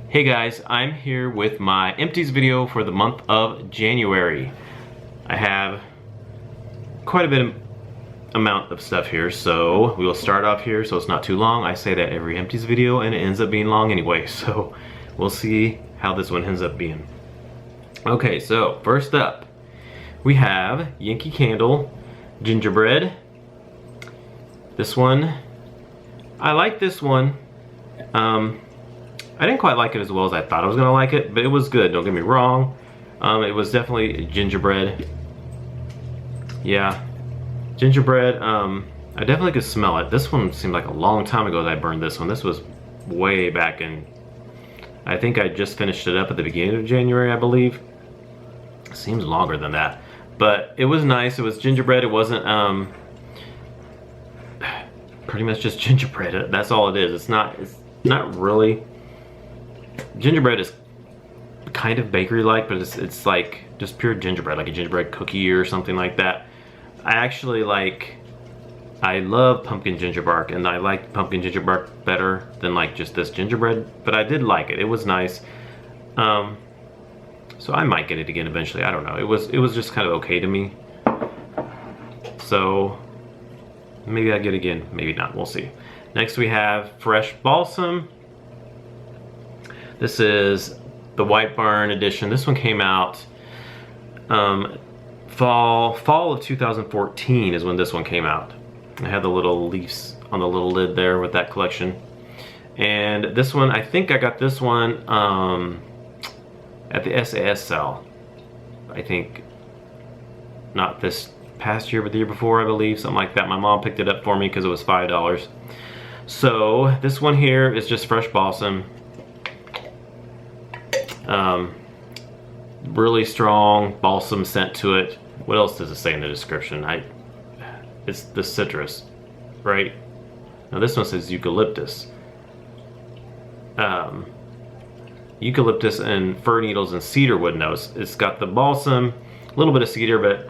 Hey guys, I'm here with my empties video for the month of January. I have quite a bit amount of stuff here, so we will start off here so it's not too long. I say that every empties video and it ends up being long anyway, so we'll see how this one ends up being. Okay, so first up we have Yankee Candle Gingerbread. This one, I like this one. I didn't quite like it as well as I thought I was gonna like it, but it was good, don't get me wrong. It was definitely gingerbread. Yeah, gingerbread, I definitely could smell it. This one seemed like a long time ago that I burned this one. This was way back in, I think I just finished it up at the beginning of January, I believe. Seems longer than that. But it was nice, it was gingerbread, it wasn't, pretty much just gingerbread. That's all it is. It's not really. Gingerbread is kind of bakery-like, but it's like just pure gingerbread, like a gingerbread cookie or something like that. I love pumpkin ginger bark, and I like pumpkin ginger bark better than like just this gingerbread, but I did like it. It was nice. So I might get it again eventually. I don't know. It was just kind of okay to me. So maybe I get it again, maybe not. We'll see. Next we have fresh balsam. This is the White Barn edition. This one came out fall of 2014 is when this one came out. I had the little leaves on the little lid there with that collection. And this one, I think I got this one at the SAS sale. I think not this past year, but the year before, I believe, something like that. My mom picked it up for me because it was $5. So this one here is just fresh balsam. Really strong balsam scent to it. What else does it say in the description? It's the citrus, right? Now this one says eucalyptus. Eucalyptus and fir needles and cedarwood notes. It's got the balsam, a little bit of cedar, but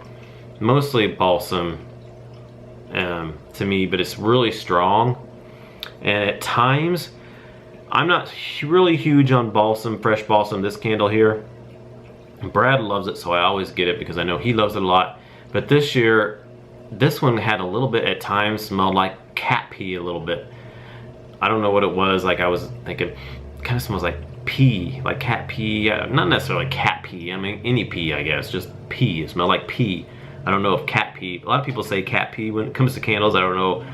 mostly balsam to me, but it's really strong. And at times, I'm not really huge on balsam, fresh balsam, this candle here. Brad loves it, so I always get it because I know he loves it a lot. But this year, this one had a little bit at times, smelled like cat pee a little bit. I don't know what it was, like I was thinking, it kind of smells like pee, like cat pee. Not necessarily cat pee, I mean any pee, I guess, just pee. It smelled like pee. I don't know if cat pee, a lot of people say cat pee when it comes to candles. I don't know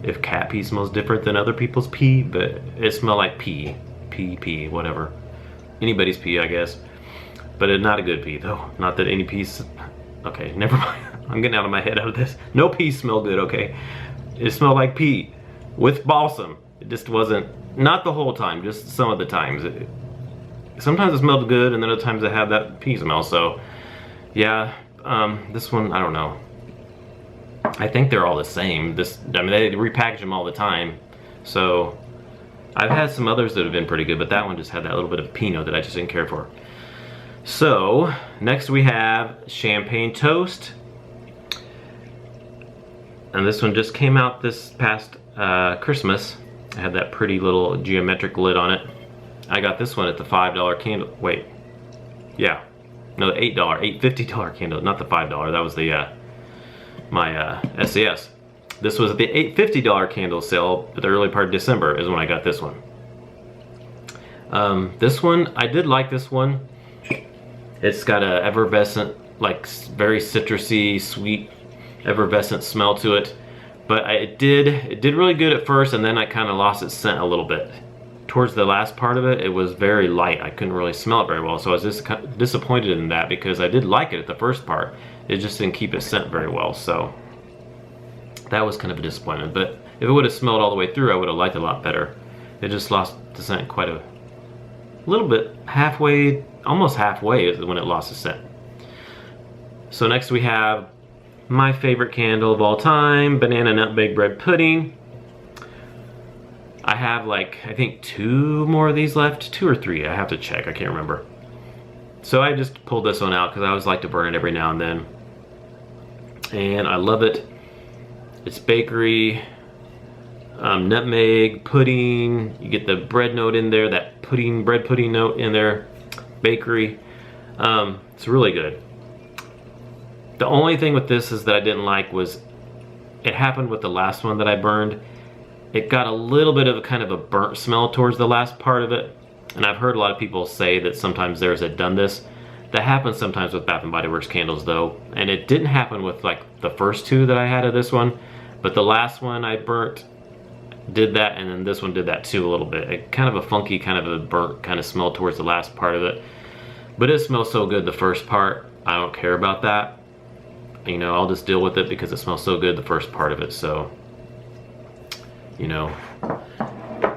if cat pee smells different than other people's pee, but it smelled like pee, whatever. Anybody's pee, I guess. But it's not a good pee, though. Not that any pee's... Okay, never mind. I'm getting out of my head out of this. No pee smelled good, okay? It smelled like pee with balsam. It just wasn't... Not the whole time, just some of the times. Sometimes it smelled good, and then other times it had that pee smell, so... Yeah, this one, I don't know. I think they're all the same. I mean, they repackage them all the time. So, I've had some others that have been pretty good, but that one just had that little bit of pee note that I just didn't care for. So, next we have Champagne Toast. And this one just came out this past Christmas. I had that pretty little geometric lid on it. I got this one at the $5 candle. Wait. Yeah. No, the $8.50 candle, not the $5. That was the my SAS. This was the $8.50 candle sale at the early part of December is when I got this one. This one, I did like this one. It's got a effervescent, like very citrusy, sweet, effervescent smell to it. But it did really good at first, and then I kind of lost its scent a little bit. Towards the last part of it, it was very light. I couldn't really smell it very well, so I was just disappointed in that because I did like it at the first part. It just didn't keep its scent very well, so that was kind of a disappointment. But if it would have smelled all the way through, I would have liked it a lot better. It just lost the scent quite a little bit, halfway, almost halfway is when it lost the scent. So next we have my favorite candle of all time, Banana Nutmeg Bread Pudding. I have like, I think 2 more of these left, 2 or 3, I have to check, I can't remember. So I just pulled this one out because I always like to burn it every now and then. And I love it. It's bakery. nutmeg, pudding. You get the bread note in there, that bread pudding note in there, bakery. It's really good. The only thing with this is that I didn't like was, it happened with the last one that I burned. It got a little bit of a kind of a burnt smell towards the last part of it. And I've heard a lot of people say that sometimes theirs had done this. That happens sometimes with Bath & Body Works candles though. And it didn't happen with like the first two that I had of this one. But the last one I burnt did that, and then this one did that too a little bit. It kind of a funky, kind of a burnt kind of smell towards the last part of it. But it smells so good the first part, I don't care about that. You know, I'll just deal with it because it smells so good the first part of it. So, you know,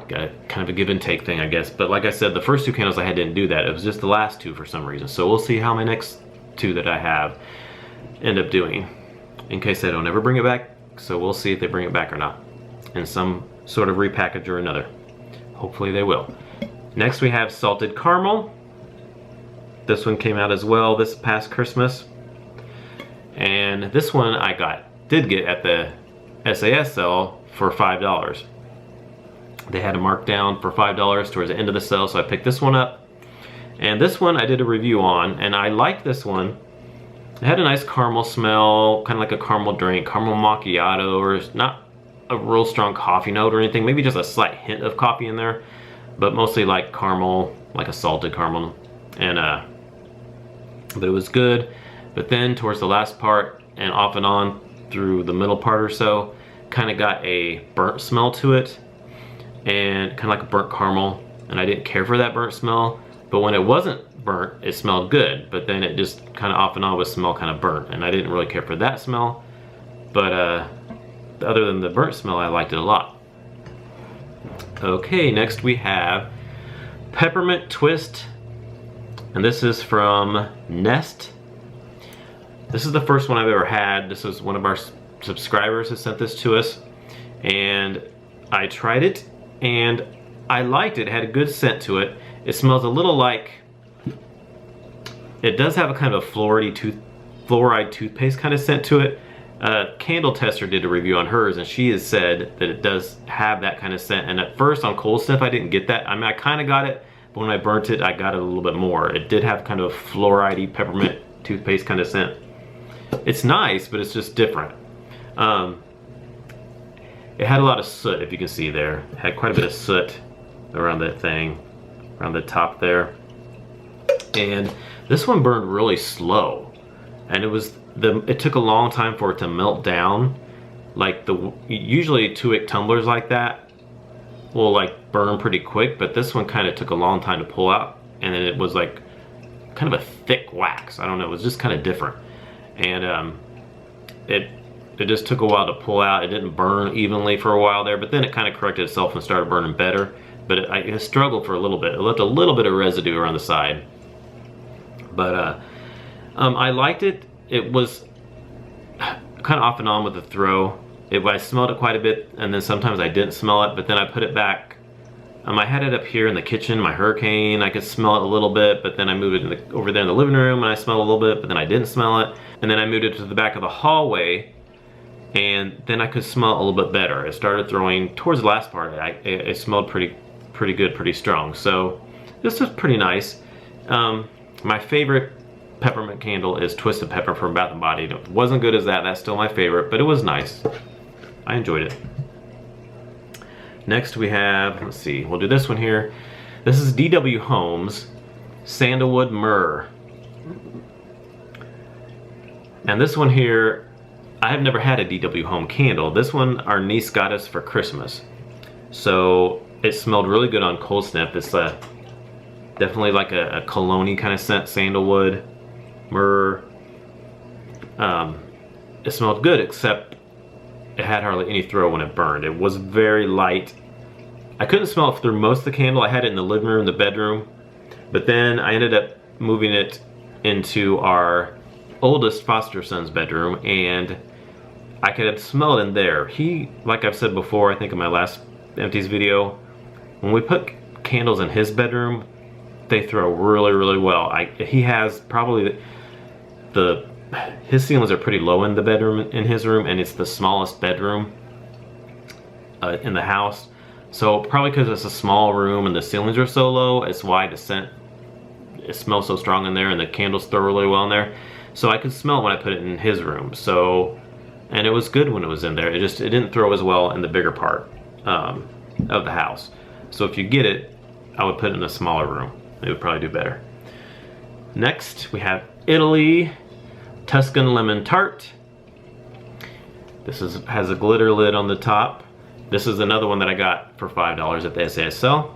got kind of a give and take thing, I guess. But like I said, the first two candles I had didn't do that. It was just the last two for some reason. So we'll see how my next two that I have end up doing, in case I don't ever bring it back. So we'll see if they bring it back or not in some sort of repackage or another. Hopefully they will. Next we have Salted Caramel. This one came out as well this past Christmas. And this one I did get at the SAS sale for $5. They had a markdown for $5 towards the end of the sale, so I picked this one up. And this one I did a review on, and I liked this one. It had a nice caramel smell, kind of like a caramel drink, caramel macchiato, or not a real strong coffee note or anything, maybe just a slight hint of coffee in there, but mostly like caramel, like a salted caramel. And but it was good. But then towards the last part and off and on through the middle part or so, kind of got a burnt smell to it, and kind of like a burnt caramel, and I didn't care for that burnt smell. But when it wasn't burnt, it smelled good, but then it just kind of off and on would smell kind of burnt, and I didn't really care for that smell. But other than the burnt smell, I liked it a lot. Okay, next we have Peppermint Twist, and this is from Nest. This is the first one I've ever had. This was one of our subscribers who sent this to us, and I tried it and I liked it. It had a good scent to it. It smells a little like, it does have a kind of a fluoride toothpaste kind of scent to it. Candle Tester did a review on hers, and she has said that it does have that kind of scent. And at first on cold sniff I didn't get that. I mean, I kind of got it, but when I burnt it I got it a little bit more. It did have kind of a fluoride-y peppermint toothpaste kind of scent. It's nice, but it's just different. It had a lot of soot, if you can see there. It had quite a bit of soot around that thing, around the top there. And this one burned really slow, and it took a long time for it to melt down. Like usually 2-wick tumblers like that will like burn pretty quick, but this one kind of took a long time to pull out, and then it was like kind of a thick wax. I don't know, it was just kind of different. And it just took a while to pull out. It didn't burn evenly for a while there, but then it kind of corrected itself and started burning better. But it struggled for a little bit. It left a little bit of residue around the side. But I liked it. It was kind of off and on with the throw. I smelled it quite a bit, and then sometimes I didn't smell it, but then I put it back. I had it up here in the kitchen, my Hurricane. I could smell it a little bit, but then I moved it over there in the living room, and I smelled a little bit, but then I didn't smell it. And then I moved it to the back of the hallway, and then I could smell a little bit better. It started throwing towards the last part. It smelled pretty good, pretty strong. So this was pretty nice. My favorite peppermint candle is Twisted Pepper from Bath & Body. It wasn't good as that. That's still my favorite, but it was nice. I enjoyed it. Next we have, let's see, we'll do this one here. This is DW Homes Sandalwood Myrrh. And this one here, I have never had a DW Home candle. This one our niece got us for Christmas. So it smelled really good on cold sniff. It's definitely like a cologne-y kind of scent, sandalwood, myrrh. It smelled good, except it had hardly any throw when it burned. It was very light. I couldn't smell it through most of the candle. I had it in the living room, the bedroom, but then I ended up moving it into our oldest foster son's bedroom, and I could smell it in there. Like I've said before, I think in my last Empties video, when we put candles in his bedroom, they throw really, really well. He has probably his ceilings are pretty low in the bedroom in his room, and it's the smallest bedroom. in the house. So probably because it's a small room and the ceilings are so low, it's why the scent, it smells so strong in there, and the candles throw really well in there. So I could smell it when I put it in his room. So, and it was good when it was in there. It didn't throw as well in the bigger part of the house. So if you get it, I would put it in a smaller room. It would probably do better. Next, we have Italy Tuscan Lemon Tart. This has a glitter lid on the top. This is another one that I got for $5 at the SASL.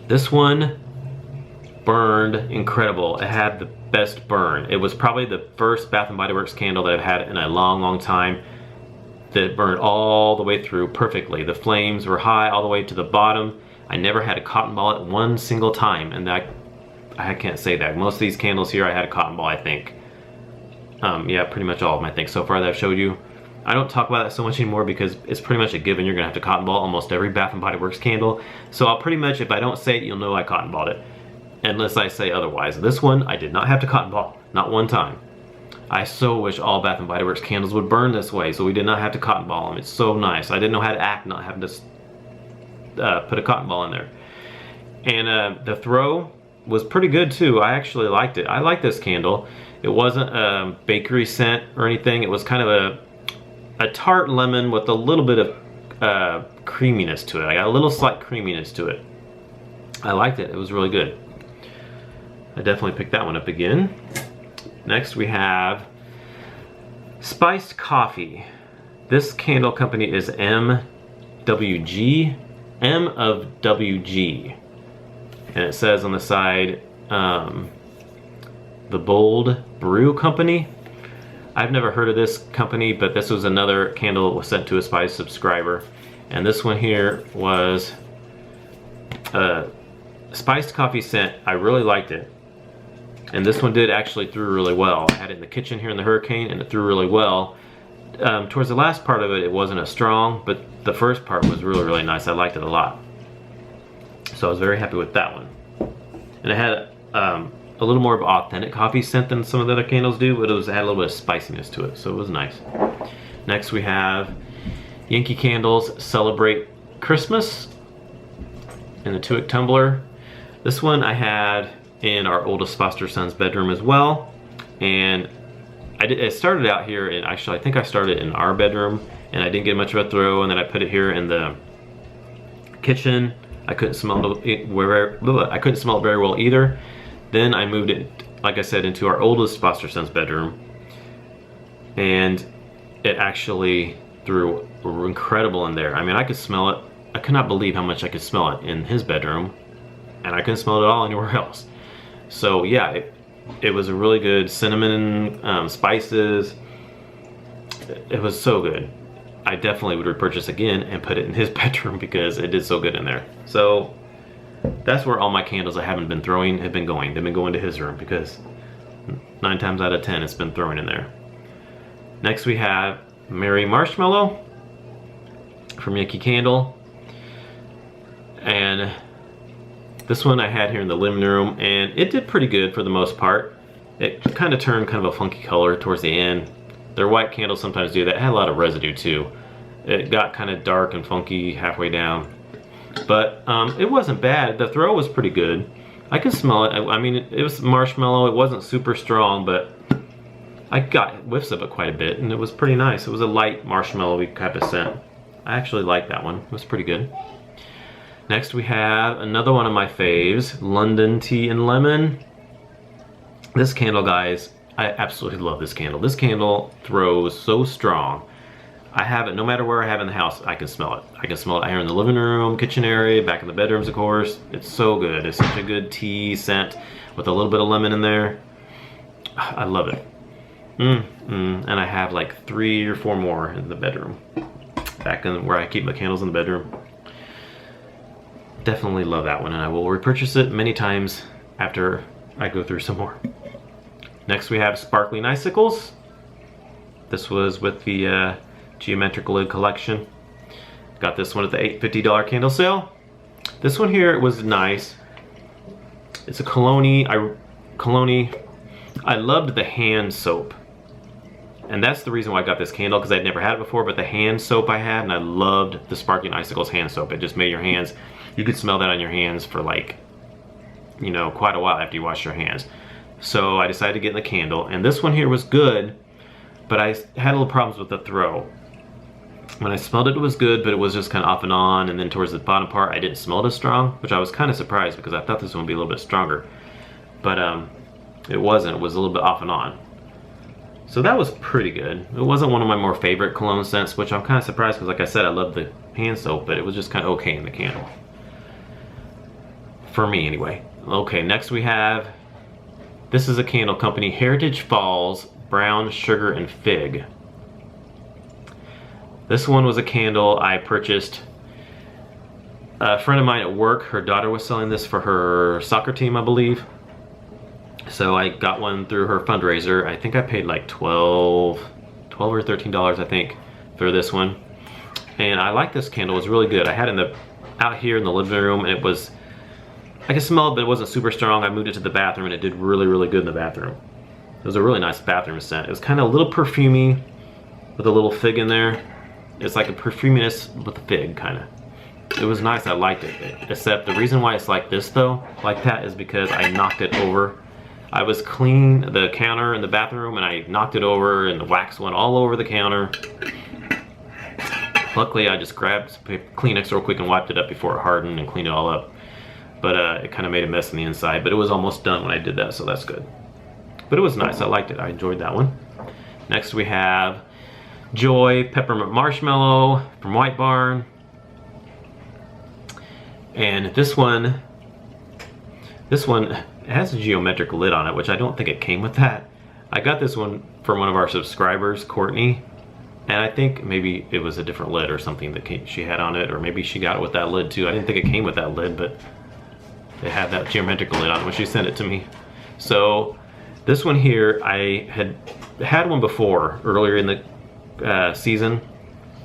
This one burned incredible. It had the best burn. It was probably the first Bath & Body Works candle that I've had in a long, long time that burned all the way through perfectly. The flames were high all the way to the bottom. I never had a cotton ball at one single time, and I can't say that. Most of these candles here I had a cotton ball, I think. Yeah, pretty much all of them, I think, so far that I've showed you. I don't talk about that so much anymore because it's pretty much a given. You're gonna have to cotton ball almost every Bath & Body Works candle. So I'll pretty much, if I don't say it, you'll know I cotton balled it, unless I say otherwise. This one, I did not have to cotton ball, not one time. I so wish all Bath & Body Works candles would burn this way, so we did not have to cotton ball them. It's so nice. I didn't know how to act not having to put a cotton ball in there. And the throw was pretty good too. I actually liked it. I like this candle. It wasn't a bakery scent or anything. It was kind of a tart lemon with a little bit of creaminess to it. I got a little slight creaminess to it. I liked it. It was really good. I definitely picked that one up again. Next we have Spiced Coffee. This candle company is MWG. M of WG. And it says on the side, the Bold Brew Company. I've never heard of this company, but this was another candle that was sent to a Spice subscriber. And this one here was a spiced coffee scent. I really liked it. And this one did actually through really well. I had it in the kitchen here in the Hurricane, and it threw really well. Towards the last part of it, it wasn't as strong, but the first part was really, really nice. I liked it a lot. So I was very happy with that one. And it had a little more of an authentic coffee scent than some of the other candles do, but it had a little bit of spiciness to it, so it was nice. Next we have Yankee Candles Celebrate Christmas in the 2-wick tumbler. This one I had in our oldest foster son's bedroom as well, and it started out here, and actually I think I started in our bedroom, and I didn't get much of a throw, and then I put it here in the kitchen. I couldn't smell it very well either. Then I moved it, like I said, into our oldest foster son's bedroom, and it actually threw incredible in there. I mean, I could smell it. I could not believe how much I could smell it in his bedroom, and I couldn't smell it at all anywhere else. So yeah, it was a really good cinnamon, spices. It was so good. I definitely would repurchase again and put it in his bedroom because it did so good in there. So that's where all my candles I haven't been throwing have been going. They've been going to his room because 9 times out of 10 it's been thrown in there. Next we have Merry Marshmallow from Yankee Candle. And this one I had here in the living room, and it did pretty good for the most part. It kind of turned kind of a funky color towards the end. Their white candles sometimes do that. It had a lot of residue too. It got kind of dark and funky halfway down. But it wasn't bad. The throw was pretty good. I could smell it. I mean, it was marshmallow. It wasn't super strong, but I got whiffs of it quite a bit, and it was pretty nice. It was a light marshmallowy type of scent. I actually liked that one. It was pretty good. Next we have another one of my faves, London Tea and Lemon. This candle, guys, I absolutely love this candle. This candle throws so strong. I have it no matter where I have it in the house, I can smell it. I can smell it here in the living room, kitchen area, back in the bedrooms, of course. It's so good. It's such a good tea scent with a little bit of lemon in there. I love it. And I have like 3 or 4 more in the bedroom. Back in where I keep my candles in the bedroom. Definitely love that one, and I will repurchase it many times after I go through some more. Next we have Sparkling Icicles. This was with the Geometric Lid collection. Got this one at the $8.50 candle sale. This one here was nice. It's a cologne. I loved the hand soap. And that's the reason why I got this candle, because I'd never had it before, but the hand soap I had, and I loved the Sparkling Icicles hand soap. It just made your hands, you could smell that on your hands for like, you know, quite a while after you wash your hands. So I decided to get in the candle, and this one here was good, but I had a little problems with the throw. When I smelled it, it was good, but it was just kind of off and on, and then towards the bottom part, I didn't smell it as strong, which I was kind of surprised because I thought this one would be a little bit stronger. But it wasn't. It was a little bit off and on. So that was pretty good. It wasn't one of my more favorite cologne scents, which I'm kind of surprised because, like I said, I love the hand soap, but it was just kind of okay in the candle. For me, anyway. Okay, next we have, this is a candle company, Heritage Falls Brown Sugar and Fig. This one was a candle I purchased. A friend of mine at work, her daughter was selling this for her soccer team, I believe. So I got one through her fundraiser. I think I paid like $12 or $13, I think, for this one. And I like this candle. It was really good. I had it out here in the living room, and it was, I could smell it, but it wasn't super strong. I moved it to the bathroom, and it did really, really good in the bathroom. It was a really nice bathroom scent. It was kind of a little perfumey with a little fig in there. It's like a perfuminess with a fig, kind of. It was nice. I liked it. Except the reason why it's like this, though, like that, is because I knocked it over. I was cleaning the counter in the bathroom, and I knocked it over, and the wax went all over the counter. Luckily, I just grabbed some Kleenex real quick and wiped it up before it hardened and cleaned it all up. But it kind of made a mess on the inside. But it was almost done when I did that, so that's good. But it was nice. I liked it. I enjoyed that one. Next, we have Joy Peppermint Marshmallow from White Barn. And this one has a geometric lid on it, which I don't think it came with that. I got this one from one of our subscribers, Courtney, and I think maybe it was a different lid or something that she had on it, or maybe she got it with that lid too. I didn't think it came with that lid, but it had that geometrical lid on it when she sent it to me. So this one here, I had one before earlier in the season,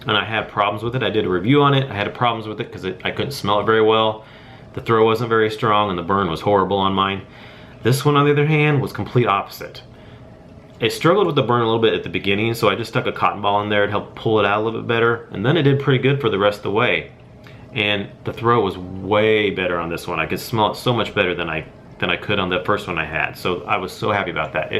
and I had problems with it. I did a review on it. I had problems with it because I couldn't smell it very well. The throw wasn't very strong, and the burn was horrible on mine. This one, on the other hand, was complete opposite. It struggled with the burn a little bit at the beginning, so I just stuck a cotton ball in there to help pull it out a little bit better, and then it did pretty good for the rest of the way. And the throw was way better on this one. I could smell it so much better than I could on the first one I had. So I was so happy about that.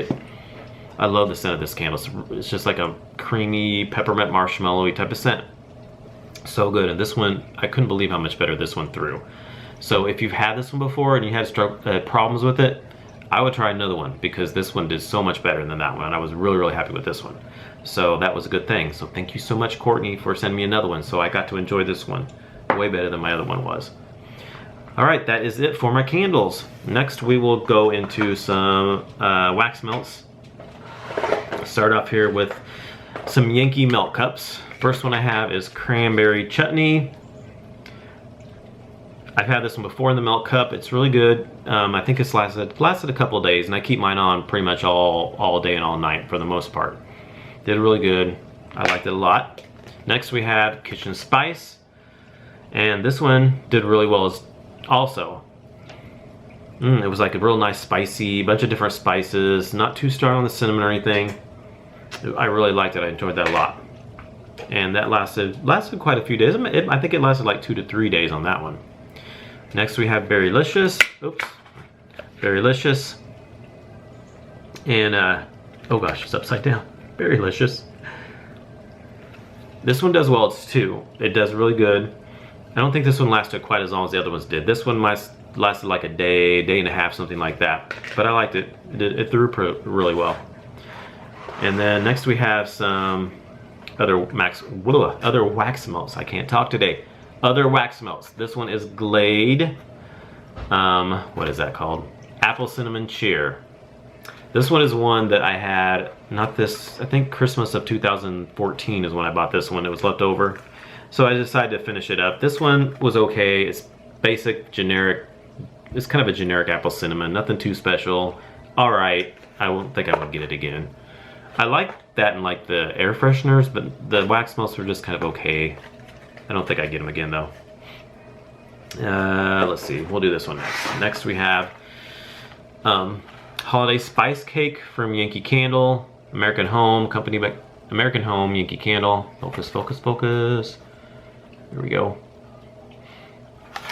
I love the scent of this candle. It's just like a creamy peppermint marshmallowy type of scent. So good. And this one, I couldn't believe how much better this one threw. So if you've had this one before and you had problems with it, I would try another one, because this one did so much better than that one. I was really, really happy with this one. So that was a good thing. So thank you so much, Courtney, for sending me another one. So I got to enjoy this one way better than my other one was. All right, that is it for my candles. Next, we will go into some wax melts. Start off here with some Yankee melt cups. First one I have is Cranberry Chutney. I've had this one before in the melt cup. It's really good. I think it's lasted a couple of days, and I keep mine on pretty much all day and all night for the most part. Did really good. I liked it a lot. Next we have Kitchen Spice, and this one did really well also. It was like a real nice spicy, bunch of different spices, not too strong on the cinnamon or anything. I really liked it. I enjoyed that a lot. And that lasted quite a few days. I think it lasted like 2 to 3 days on that one. Next we have Berrylicious. Oops. Berrylicious. And, oh gosh, it's upside down. Berrylicious. This one does well too. It does really good. I don't think this one lasted quite as long as the other ones did. This one lasted like a day and a half, something like that. But I liked it. It threw really well. And then next we have some other wax melts. I can't talk today. Other wax melts. This one is Glade. What is that called? Apple Cinnamon Cheer. This one is one that I had, I think Christmas of 2014 is when I bought this one. It was left over. So I decided to finish it up. This one was okay. It's basic, generic. It's kind of a generic apple cinnamon. Nothing too special. Alright. I won't think I would get it again. I like that and like the air fresheners, but the wax melts are just kind of okay. I don't think I'd get them again though. Let's see. We'll do this one next. Next we have Holiday Spice Cake from Yankee Candle. American Home Company, American Home Yankee Candle. Focus, focus, focus. Here we go.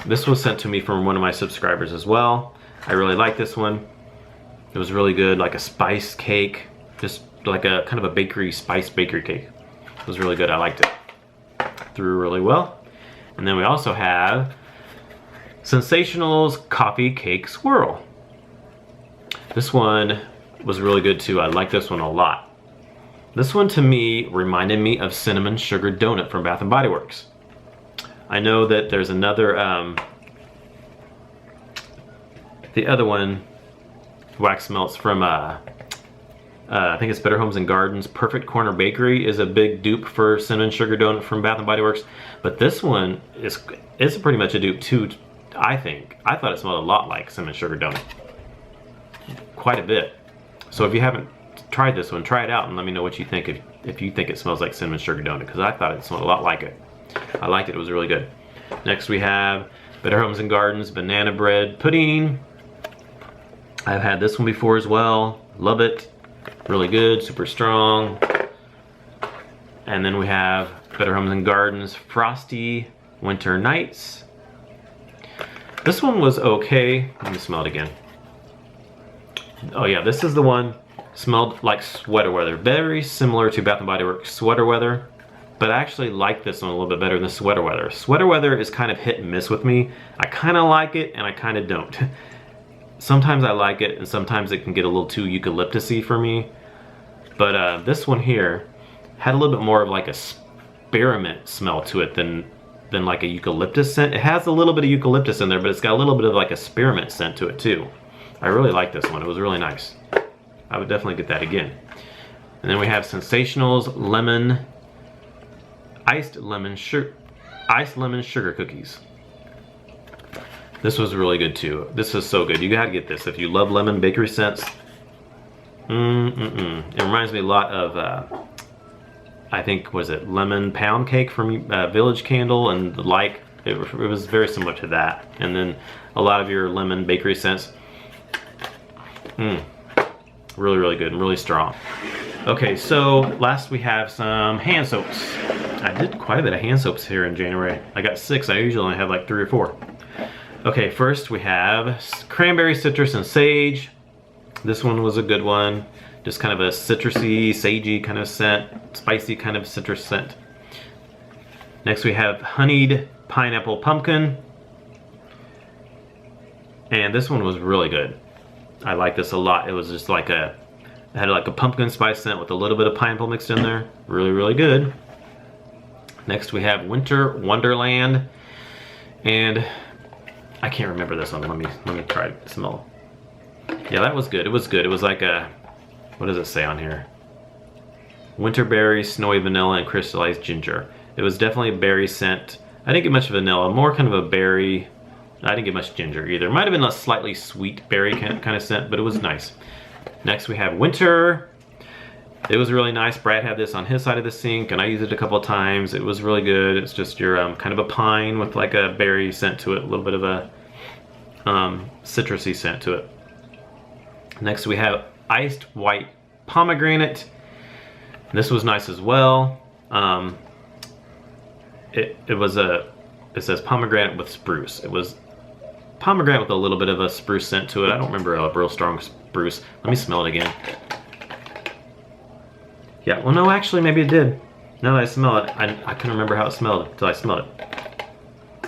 This was sent to me from one of my subscribers as well. I really like this one. It was really good, like a spice cake, just like a kind of a bakery, spice bakery cake. It was really good, I liked it. Through really well. And then we also have Sensational's Coffee Cake Swirl. This one was really good too. I like this one a lot. This one to me reminded me of Cinnamon Sugar Donut from Bath & Body Works. I know that there's another, the other one, wax melts from, I think it's Better Homes and Gardens. Perfect Corner Bakery is a big dupe for Cinnamon Sugar Donut from Bath & Body Works. But this one is pretty much a dupe too, I think. I thought it smelled a lot like Cinnamon Sugar Donut. Quite a bit. So if you haven't tried this one, try it out and let me know what you think if you think it smells like Cinnamon Sugar Donut, because I thought it smelled a lot like it. I liked it, it was really good. Next we have Better Homes and Gardens Banana Bread Pudding. I've had this one before as well. Love it. Really good, super strong. And then we have Better Homes and Gardens Frosty Winter Nights. This one was okay. Let me smell it again. Oh yeah, this is the one. Smelled like sweater weather. Very similar to Bath & Body Works Sweater Weather. But I actually like this one a little bit better than Sweater Weather. Sweater Weather is kind of hit and miss with me. I kind of like it and I kind of don't. Sometimes I like it and sometimes it can get a little too eucalyptus-y for me. But this one here had a little bit more of like a spearmint smell to it than like a eucalyptus scent. It has a little bit of eucalyptus in there, but it's got a little bit of like a spearmint scent to it too. I really like this one. It was really nice. I would definitely get that again. And then we have Sensational's Lemon Iced lemon sugar cookies. This was really good too. This is so good. You gotta get this if you love lemon bakery scents. It reminds me a lot of I think, was it lemon pound cake from Village Candle and the like. It was very similar to that. And then a lot of your lemon bakery scents. Really, really good and really strong. Okay, so last we have some hand soaps. I did quite a bit of hand soaps here in January. I got 6. I usually only have like 3 or 4. Okay, first we have Cranberry, Citrus, and Sage. This one was a good one. Just kind of a citrusy, sagey kind of scent, spicy kind of citrus scent. Next we have Honeyed Pineapple Pumpkin. And this one was really good. I like this a lot. It was just like it had like a pumpkin spice scent with a little bit of pineapple mixed in there. Really, really good. Next we have Winter Wonderland. And I can't remember this one. Let me try to smell. Yeah, that was good. It was good. It was like a, what does it say on here? Winter berry, snowy vanilla, and crystallized ginger. It was definitely a berry scent. I didn't get much vanilla, more kind of a berry. I didn't get much ginger either. It might have been a slightly sweet berry kind of scent, but it was nice. Next we have Winter. It was really nice. Brad had this on his side of the sink and I used it a couple of times. It was really good. It's just your kind of a pine with like a berry scent to it, a little bit of a citrusy scent to it. Next we have Iced White Pomegranate. This was nice as well. It says pomegranate with spruce. It was pomegranate with a little bit of a spruce scent to it. I don't remember a real strong spruce. Let me smell it again. Yeah, well no, actually maybe it did. Now that I smell it, I couldn't remember how it smelled until I smelled it.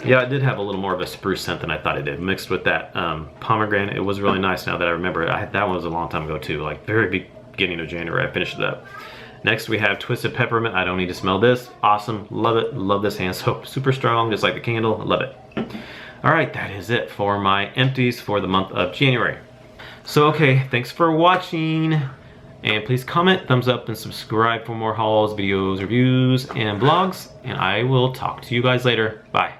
Yeah, it did have a little more of a spruce scent than I thought it did. Mixed with that pomegranate, it was really nice now that I remember it. That one was a long time ago too, like very beginning of January, I finished it up. Next we have Twisted Peppermint. I don't need to smell this. Awesome, love it, love this hand soap. Super strong, just like the candle, love it. All right, that is it for my empties for the month of January. So okay, thanks for watching. And please comment, thumbs up, and subscribe for more hauls, videos, reviews, and vlogs. And I will talk to you guys later. Bye.